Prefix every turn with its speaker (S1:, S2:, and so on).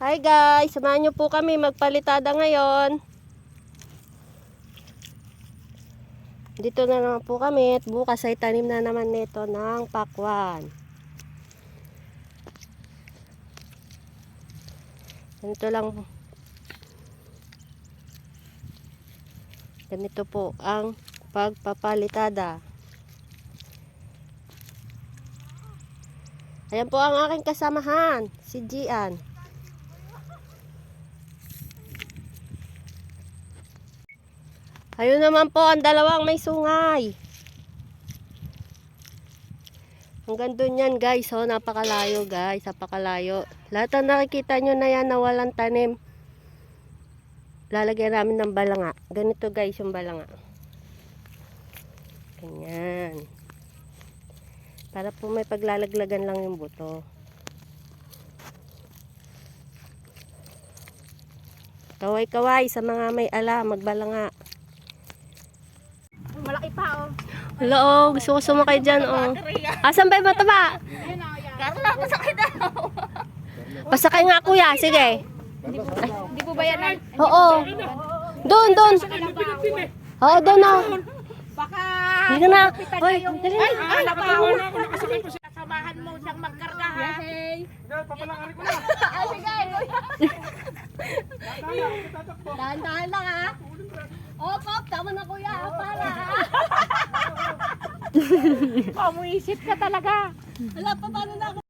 S1: Hi guys, samahan niyo po kami magpalitada ngayon. Dito na naman po kami at bukas ay tanim na naman nito ng pakwan. Ganito lang. Ganito po ang pagpapalitada. Ayan po ang aking kasamahan, si Gian. Ayun naman po ang dalawang may sungay. Hanggang doon yan guys. Oh, napakalayo guys. Napakalayo. Lahat ang nakikita nyo na yan na walang tanim. Lalagyan namin ng balanga. Ganito guys yung balanga. Ganyan. Para po may paglalaglagan lang yung buto. Kaway-kaway sa mga may alam. Magbalanga.
S2: Malaki pa oh.
S1: Hello, gusto ko sumakay dyan oh. Asan ba yung mataba?
S2: Carla, masakit daw.
S1: Pasakay nga kuya, sige.
S2: Hindi po ba yan?
S1: Oo. Doon. Oo, doon oh.
S2: Baka
S1: Hindi na. Hoy, dali.
S2: ay, nabawa ako nakasakay ko siya. Samahan mo siyang magkarga ha. Hey.
S3: Papalakarin ko na.
S2: Ay, sige. Dahan-dahan lang ha. Oh, Pop, tama na kuya. Para. Pamuisip ka talaga. Wala pa, paano na ako?